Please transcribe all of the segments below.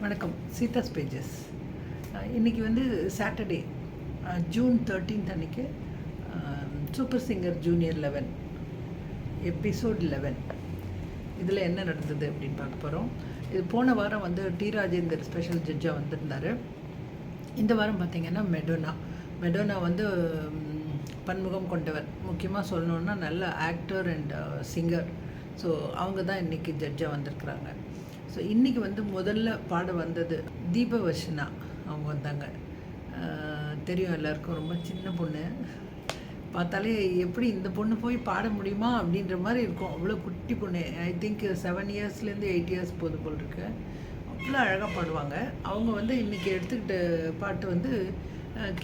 வணக்கம். சீதாஸ் பேஜஸ். இன்றைக்கி வந்து சாட்டர்டே ஜூன் 13 அன்றைக்கி சூப்பர் சிங்கர் ஜூனியர் 11 எபிசோட் 11 இதில் என்ன நடந்தது அப்படின்னு பார்க்க போகிறோம். இது போன வாரம் வந்து டி ராஜேந்தர் ஸ்பெஷல் ஜட்ஜாக வந்திருந்தார். இந்த வாரம் பார்த்திங்கன்னா மெடோனா வந்து பன்முகம் கொண்டவர். முக்கியமாக சொல்லணுன்னா நல்ல ஆக்டர் அண்ட் சிங்கர். ஸோ அவங்க தான் இன்றைக்கி ஜட்ஜாக வந்திருக்கிறாங்க. ஸோ இன்றைக்கி வந்து முதல்ல பாட வந்தது தீபவர்ஷனா. அவங்க வந்தாங்க. தெரியும் எல்லாருக்கும், ரொம்ப சின்ன பொண்ணு. பார்த்தாலே எப்படி இந்த பொண்ணு போய் பாட முடியுமா அப்படின்ற மாதிரி இருக்கும். அவ்வளோ குட்டி பொண்ணு. ஐ திங்க் 7 இயர்ஸ்லேருந்து 8 இயர்ஸ் போது போல் இருக்கு. அவ்வளோ அழகாக பாடுவாங்க. அவங்க வந்து இன்றைக்கி எடுத்துக்கிட்ட பாட்டு வந்து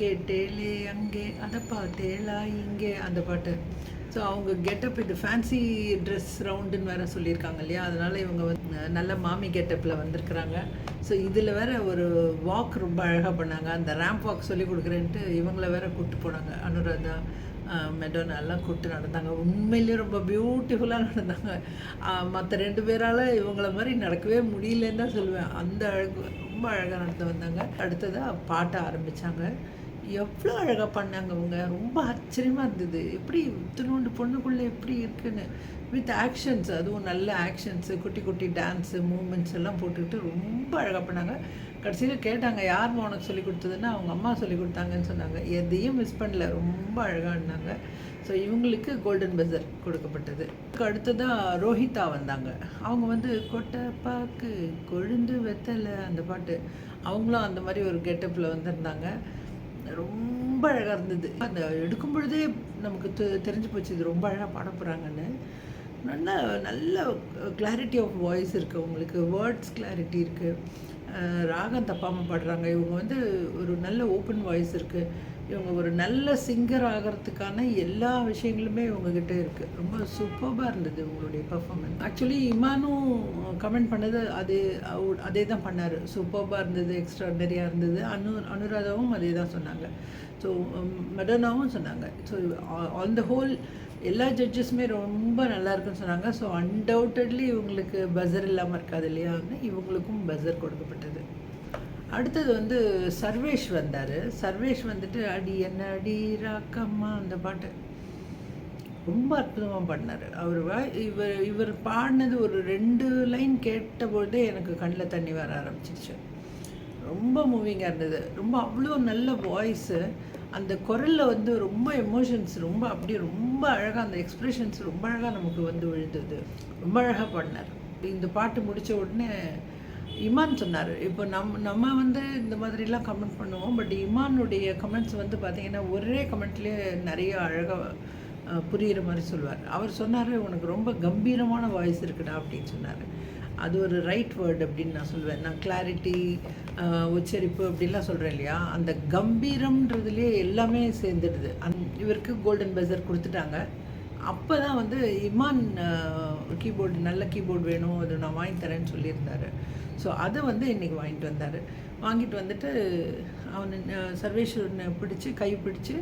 கேட்டேலே அங்கே அதை பார்த்தேலா இங்கே, அந்த பாட்டு. ஸோ அவங்க கெட்டப் இது ஃபேன்சி ட்ரெஸ் ரவுண்டுன்னு வேறு சொல்லியிருக்காங்க இல்லையா, அதனால் இவங்க வந்து நல்ல மாமி கெட்டப்பில் வந்திருக்கிறாங்க. ஸோ இதில் வேறு ஒரு வாக் ரொம்ப அழகாக பண்ணாங்க. அந்த ரேம்ப் வாக் சொல்லி கொடுக்குறேன்ட்டு இவங்கள வேற கூப்பிட்டு போனாங்க. அனுராதா, மெடோனா எல்லாம் கூப்பிட்டு நடந்தாங்க. உண்மையிலேயே ரொம்ப பியூட்டிஃபுல்லாக நடந்தாங்க. மற்ற 2 பேரால் இவங்கள மாதிரி நடக்கவே முடியலன்னு தான் சொல்லுவேன். அந்த அழகு ரொம்ப அழகாக நடந்து வந்தாங்க. அடுத்ததாக பாட்ட ஆரம்பித்தாங்க. எவ்வளோ அழகாக பண்ணாங்க அவங்க. ரொம்ப ஆச்சரியமாக இருந்தது. எப்படி இத்தினோண்டு பொண்ணுக்குள்ளே எப்படி இருக்குன்னு. வித் ஆக்ஷன்ஸ், அதுவும் நல்ல ஆக்ஷன்ஸு, குட்டி குட்டி டான்ஸு மூமெண்ட்ஸ் எல்லாம் போட்டுக்கிட்டு ரொம்ப அழகாக பண்ணாங்க. கடைசியில் கேட்டாங்க, யாருமா உனக்கு சொல்லி கொடுத்ததுன்னா அவங்க அம்மா சொல்லி கொடுத்தாங்கன்னு சொன்னாங்க. எதையும் மிஸ் பண்ணல, ரொம்ப அழகாக இருந்தாங்க. ஸோ இவங்களுக்கு கோல்டன் பஸர் கொடுக்கப்பட்டது. அடுத்ததாக ரோஹிதா வந்தாங்க. அவங்க வந்து கொட்டை பாக்கு கொழுந்து வெத்தலை அந்த பாட்டு. அவங்களும் அந்த மாதிரி ஒரு கெட்டப்பில் வந்திருந்தாங்க. ரொம்ப அழகாக இருந்தது. அந்த எடுக்கும் பொழுதே நமக்கு தெரிஞ்சு போச்சு இது ரொம்ப அழகாக பாட போகிறாங்கன்னு. நல்ல கிளாரிட்டி ஆஃப் வாய்ஸ் இருக்குது அவங்களுக்கு. வேர்ட்ஸ் கிளாரிட்டி இருக்குது. ராகம் தப்பாமல் பாடுறாங்க. இவங்க வந்து ஒரு நல்ல ஓப்பன் வாய்ஸ் இருக்குது. இவங்க ஒரு நல்ல சிங்கர் ஆகிறதுக்கான எல்லா விஷயங்களுமே இவங்ககிட்ட இருக்குது. ரொம்ப சூப்பராக இருந்தது இவங்களுடைய பர்ஃபார்மன்ஸ். ஆக்சுவலி இமானும் கமெண்ட் பண்ணது அதே தான் பண்ணார். சூப்பராக இருந்தது, எக்ஸ்ட்ராடனரியாக இருந்தது. அனுராதாவும் அதே தான் சொன்னாங்க. ஸோ மெடோனாவும் சொன்னாங்க. ஸோ ஆன் த ஹோல் எல்லா ஜட்ஜஸுமே ரொம்ப நல்லா இருக்குன்னு சொன்னாங்க. ஸோ அன்டவுட்டட்லி இவங்களுக்கு பஸர் இல்லாமல் இருக்காது இல்லையா, இவங்களுக்கும் பஸர் கொடுக்கப்பட்டது. அடுத்தது வந்து சர்வேஷ் வந்தார். சர்வேஷ் வந்துட்டு அடி என்ன அடி ராக்கம்மா அந்த பாட்டு ரொம்ப அற்புதமாக பாடினார். இவர் பாடினது ஒரு 2 லைன் கேட்டபோதே எனக்கு கண்ணில் தண்ணி வர ஆரம்பிச்சிருச்சு. ரொம்ப மூவிங்காக இருந்தது. ரொம்ப அவ்வளோ நல்ல வாய்ஸு. அந்த குரலில் வந்து ரொம்ப எமோஷன்ஸ், ரொம்ப அப்படியே ரொம்ப அழகாக அந்த எக்ஸ்ப்ரெஷன்ஸ் ரொம்ப அழகாக நமக்கு வந்து விழுந்தது. ரொம்ப அழகாக பாடினார். இந்த பாட்டு முடித்த உடனே இமான் சொன்னார், இப்போ நம்ம வந்து இந்த மாதிரிலாம் கமெண்ட் பண்ணுவோம். பட் இமானுடைய கமெண்ட்ஸ் வந்து பார்த்திங்கன்னா ஒரே கமெண்ட்லேயே நிறைய அழகாக புரிகிற மாதிரி சொல்லுவார். அவர் சொன்னார், உனக்கு ரொம்ப கம்பீரமான வாய்ஸ் இருக்குடா அப்படின்னு சொன்னார். அது ஒரு ரைட் வேர்டு அப்படின்னு நான் சொல்லுவேன். நான் கிளாரிட்டி, உச்சரிப்பு அப்படிலாம் சொல்கிறேன் இல்லையா, அந்த கம்பீரம்ன்றதுலேயே எல்லாமே சேர்ந்துடுது. இவருக்கு கோல்டன் பஸர் கொடுத்துட்டாங்க. அப்போ தான் வந்து இமான் கீபோர்டு, நல்ல கீபோர்டு வேணும், அது நான் வாங்கி தரேன்னு சொல்லியிருந்தார். ஸோ அதை வந்து இன்றைக்கி வாங்கிட்டு வந்துட்டு அவனை சர்வேஸ்வரனை பிடிச்சி கை பிடிச்சி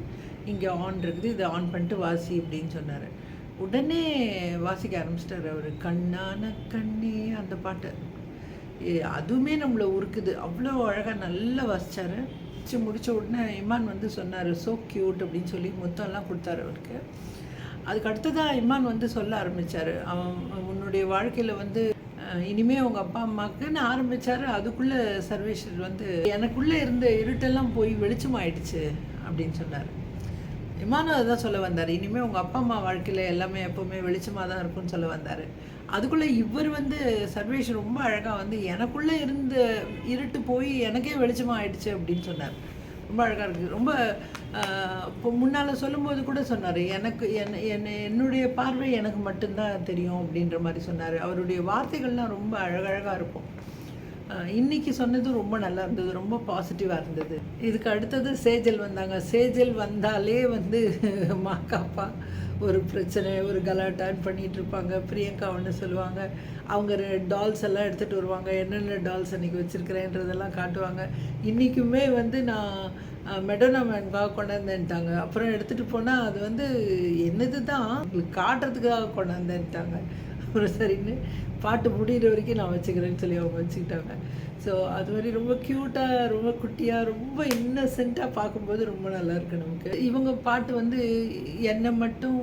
இங்கே ஆன் இருக்குது, இதை ஆன் பண்ணிட்டு வாசி அப்படின்னு சொன்னார். உடனே வாசிக்க ஆரம்பிச்சிட்டார் அவர். கண்ணான கண்ணே அந்த பாட்டு. அதுவுமே நம்மளை உருக்குது. அவ்வளோ அழகாக நல்லா வாசித்தார். முடித்த உடனே இமான் வந்து சொன்னார், ஸோ க்யூட் அப்படின்னு சொல்லி மொத்தம்லாம் கொடுத்தாரு அவருக்கு. அதுக்கு அடுத்ததாக இமான் வந்து சொல்ல ஆரம்பித்தார், உன்னுடைய வாழ்க்கையில் வந்து இனிமேல் உங்கள் அப்பா அம்மாவுக்குன்னு ஆரம்பித்தார். அதுக்குள்ளே சர்வேஸ்வர் வந்து எனக்குள்ளே இருந்த இருட்டெல்லாம் போய் வெளிச்சமாயிடுச்சு அப்படின்னு சொன்னார். இமானும் அதுதான் சொல்ல வந்தார், இனிமேல் உங்கள் அப்பா அம்மா வாழ்க்கையில் எல்லாமே எப்போவுமே வெளிச்சமாக தான் இருக்கும்னு சொல்ல வந்தார். அதுக்குள்ளே இவர் வந்து சர்வேஷ் ரொம்ப அழகாக வந்து எனக்குள்ளே இருந்த இருட்டு போய் எனக்கே வெளிச்சமாக ஆயிடுச்சு அப்படின்னு சொன்னார். ரொம்ப அழகாக இருக்குது. ரொம்ப இப்போ முன்னால் சொல்லும்போது கூட சொன்னார், எனக்கு என்னுடைய பார்வை எனக்கு மட்டும்தான் தெரியும் அப்படின்ற மாதிரி சொன்னார். அவருடைய வார்த்தைகள்லாம் ரொம்ப அழகழகாக இருக்கும். இன்றைக்கி சொன்னதும் ரொம்ப நல்லா இருந்தது, ரொம்ப பாசிட்டிவாக இருந்தது. இதுக்கு அடுத்தது சேஜல் வந்தாங்க. சேஜல் வந்தாலே வந்து மாக்காப்பா ஒரு பிரச்சனை, ஒரு கலாட்டான்னு பண்ணிகிட்டு இருப்பாங்க. பிரியங்கா ஒன்று சொல்லுவாங்க, அவங்க டால்ஸ் எல்லாம் எடுத்துகிட்டு வருவாங்க. என்னென்ன டால்ஸ் அன்றைக்கி வச்சுருக்கிறேன்றதெல்லாம் காட்டுவாங்க. இன்றைக்குமே வந்து நான் மெடோனா மேனுக்காக கொண்டாந்துட்டாங்க. அப்புறம் எடுத்துகிட்டு போனால் அது வந்து என்னது தான் உங்களுக்கு காட்டுறதுக்காக கொண்டாந்துட்டாங்க. ஒரு சரின்னு பாட்டு முடிகிற வரைக்கும் நான் வச்சுக்கிறேன்னு சொல்லி அவங்க வச்சுக்கிட்டாங்க. ஸோ அது மாதிரி ரொம்ப க்யூட்டாக, ரொம்ப குட்டியாக, ரொம்ப இன்னசென்ட்டாக பார்க்கும்போது ரொம்ப நல்லாயிருக்கு நமக்கு. இவங்க பாட்டு வந்து என்னை மட்டும்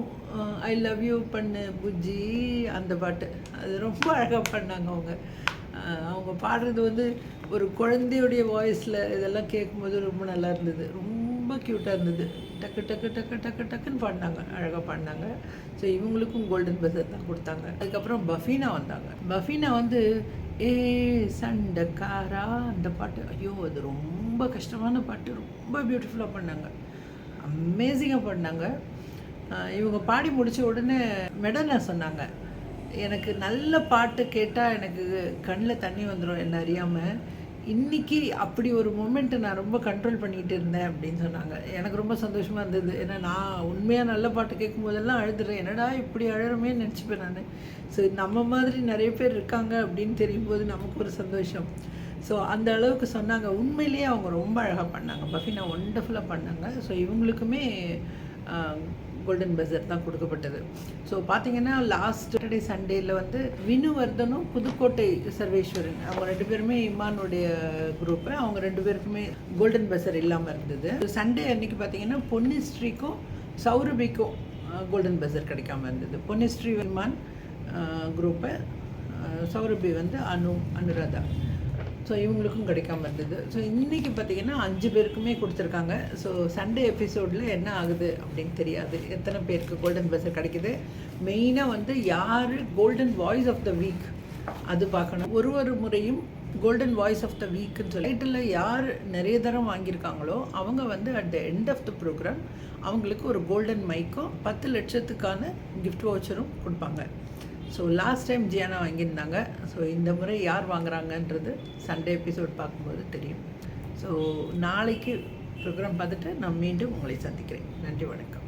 ஐ லவ் யூ பண்ணு புஜ்ஜி அந்த பாட்டு அது ரொம்ப அழகாக பாடினாங்க அவங்க. அவங்க பாடுறது வந்து ஒரு குழந்தையுடைய வாய்ஸில் இதெல்லாம் கேட்கும்போது ரொம்ப நல்லா இருந்தது. ரொம்ப க்யூட்டாக இருந்தது. டக்கு டக்கு டக்கு டக்கு டக்குன்னு பாடினாங்க, அழகாக பாடினாங்க. ஸோ இவங்களுக்கும் கோல்டன் பஸர் தான் கொடுத்தாங்க. அதுக்கப்புறம் பஃபீனா வந்தாங்க. பஃபீனா வந்து ஏ சண்டக்காரா அந்த பாட்டு, ஐயோ அது ரொம்ப கஷ்டமான பாட்டு, ரொம்ப பியூட்டிஃபுல்லாக பண்ணாங்க, அமேசிங்காக பண்ணாங்க. இவங்க பாடி முடித்த உடனே மெடனா சொன்னாங்க, எனக்கு நல்ல பாட்டு கேட்டால் எனக்கு கண்ணில் தண்ணி வந்துடும் என்ன அறியாமல். இன்றைக்கி அப்படி ஒரு மொமெண்ட்டை நான் ரொம்ப கண்ட்ரோல் பண்ணிகிட்டு இருந்தேன் அப்படின்னு சொன்னாங்க. எனக்கு ரொம்ப சந்தோஷமாக இருந்தது. ஏன்னா நான் உண்மையாக நல்ல பாட்டு கேட்கும்போதெல்லாம் அழுதுறேன். என்னடா இப்படி அழறமேன்னு நினச்சிப்பேன் நான். ஸோ நம்ம மாதிரி நிறைய பேர் இருக்காங்க அப்படின்னு தெரியும் போது நமக்கு ஒரு சந்தோஷம். ஸோ அந்த அளவுக்கு சொன்னாங்க. உண்மையிலேயே அவங்க ரொம்ப அழகாக பண்ணாங்க. பஃபீனா ஒண்டர்ஃபுல்லாக பண்ணாங்க. ஸோ இவங்களுக்குமே கோல்டன் பஸர் தான் கொடுக்கப்பட்டது. ஸோ பார்த்தீங்கன்னா லாஸ்ட் சாட்டர்டே சண்டேயில் வந்து வினுவர்தனும் புதுக்கோட்டை சர்வேஸ்வரன் அவங்க 2 பேருமே இமானுடைய குரூப்பு, அவங்க 2 பேருக்குமே கோல்டன் பஸர் இல்லாமல் இருந்தது. சண்டே அன்றைக்கி பார்த்தீங்கன்னா பொன்னிஸ்ரீக்கும் சௌரபிக்கும் கோல்டன் பஸர் கிடைக்காம இருந்தது. பொன்னிஸ்ரீ இமான் குரூப்பு, சௌரபி வந்து அனுராதா. ஸோ இவங்களுக்கும் கிடைக்காம இருந்தது. ஸோ இன்றைக்கி பார்த்திங்கன்னா 5 பேருக்குமே கொடுத்துருக்காங்க. ஸோ சண்டே எபிசோடில் என்ன ஆகுது அப்படின்னு தெரியாது, எத்தனை பேருக்கு கோல்டன் பஸர் கிடைக்கிது. மெயினாக வந்து யார் golden voice of the week அது பார்க்கணும். ஒரு முறையும் கோல்டன் வாய்ஸ் ஆஃப் த வீக்குன்னு சொல்லி டைட்டில் யார் நிறைய தரம் வாங்கியிருக்காங்களோ அவங்க வந்து at the end of the programme அவங்களுக்கு ஒரு கோல்டன் மைக்கும் 10 லட்சத்துக்கான கிஃப்ட் வவுச்சரும் கொடுப்பாங்க. ஸோ லாஸ்ட் டைம் ஜியானா வாங்கியிருந்தாங்க. ஸோ இந்த முறை யார் வாங்குறாங்கன்றது சண்டே எபிசோட் பார்க்கும்போது தெரியும். ஸோ நாளைக்கு ப்ரோக்ராம் பார்த்துட்டு நான் மீண்டும் உங்களை சந்திக்கிறேன். நன்றி, வணக்கம்.